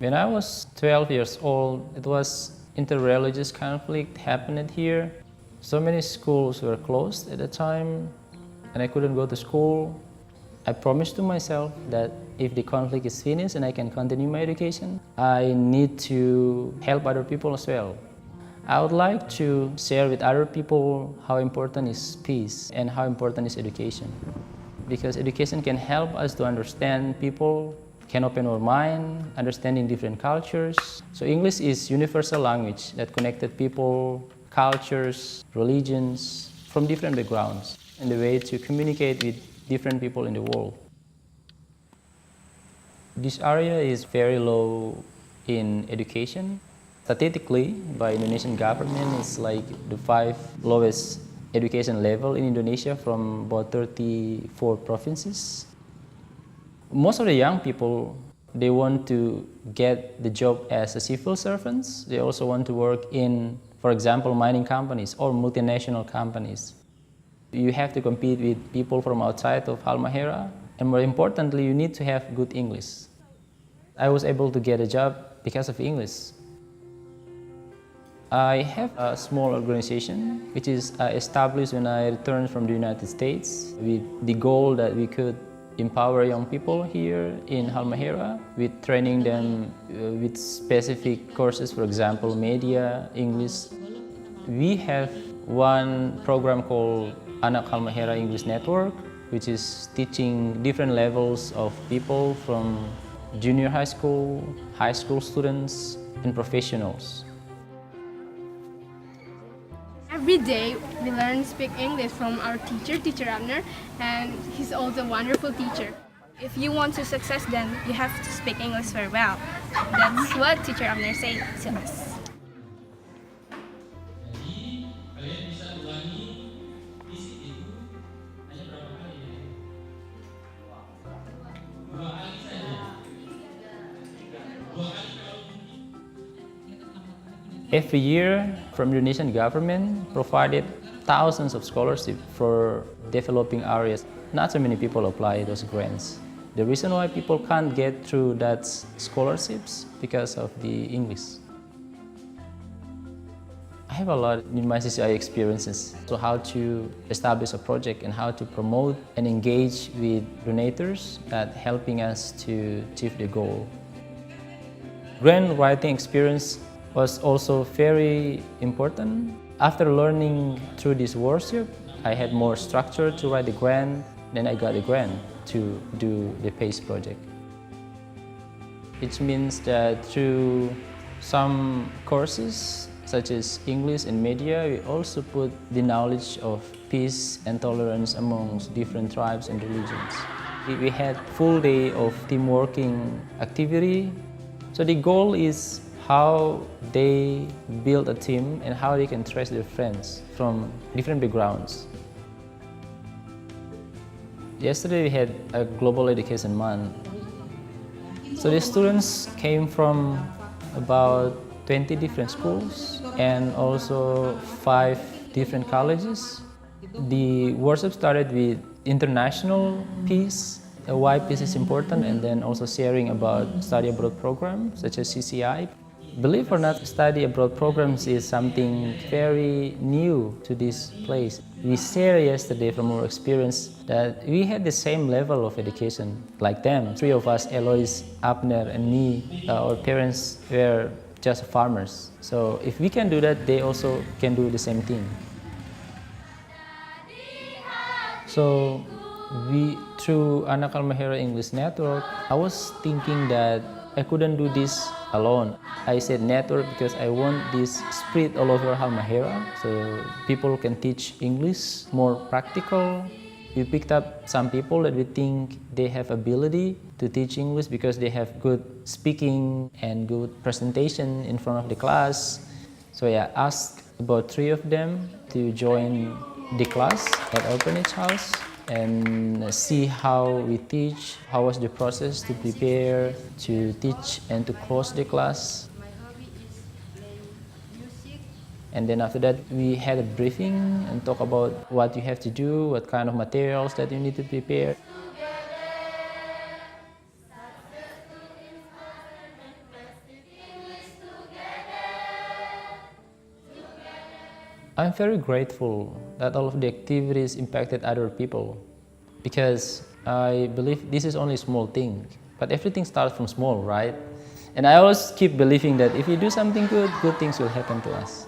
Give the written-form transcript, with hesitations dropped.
When I was 12 years old, it was interreligious conflict happened here. So many schools were closed at the time, and I couldn't go to school. I promised to myself that if the conflict is finished and I can continue my education, I need to help other people as well. I would like to share with other people how important is peace and how important is education. Because education can help us to understand people, can open our mind, understanding different cultures. So English is universal language that connected people, cultures, religions from different backgrounds, and the way to communicate with different people in the world. This area is very low in education. Statistically, by Indonesian government, it's like the 5 lowest education level in Indonesia from about 34 provinces. Most of the young people, they want to get the job as a civil servants. They also want to work in, for example, mining companies or multinational companies. You have to compete with people from outside of Halmahera, and more importantly, you need to have good English. I was able to get a job because of English. I have a small organization which is established when I returned from the United States with the goal that we could empower young people here in Halmahera with training them with specific courses, for example, media, English. We have one program called Anak Halmahera English Network, which is teaching different levels of people from junior high school students, and professionals. Every day we learn to speak English from our Teacher Abner, and he's also a wonderful teacher. If you want to success, then you have to speak English very well. That's what Teacher Abner said to us. Every year, from the Indonesian government, provided thousands of scholarships for developing areas. Not so many people apply those grants. The reason why people can't get through that scholarships because of the English. I have a lot in my CCI experiences. So how to establish a project and how to promote and engage with donators that helping us to achieve the goal. Grant writing experience was also very important. After learning through this workshop, I had more structure to write the grant. Then I got a grant to do the PACE project. It means that through some courses, such as English and media, we also put the knowledge of peace and tolerance amongst different tribes and religions. We had full day of team working activity. So the goal is how they build a team and how they can trust their friends from different backgrounds. Yesterday we had a Global Education Month. So the students came from about 20 different schools and also 5 different colleges. The workshop started with international peace, why peace is important, and then also sharing about study abroad programs such as CCI. Believe or not, study abroad programs is something very new to this place. We shared yesterday from our experience that we had the same level of education like them. 3 of us, Eloise, Abner, and me, our parents were just farmers. So if we can do that, they also can do the same thing. So through Anak Halmahera English Network, I was thinking that I couldn't do this alone. I said network because I want this spread all over Halmahera so people can teach English more practical. We picked up some people that we think they have ability to teach English because they have good speaking and good presentation in front of the class. So I asked about 3 of them to join the class at Orphanage House and see how we teach, how was the process to prepare, to teach and to close the class. And then after that, we had a briefing and talk about what you have to do, what kind of materials that you need to prepare. I'm very grateful that all of the activities impacted other people because I believe this is only a small thing, but everything starts from small, right? And I always keep believing that if we do something good, good things will happen to us.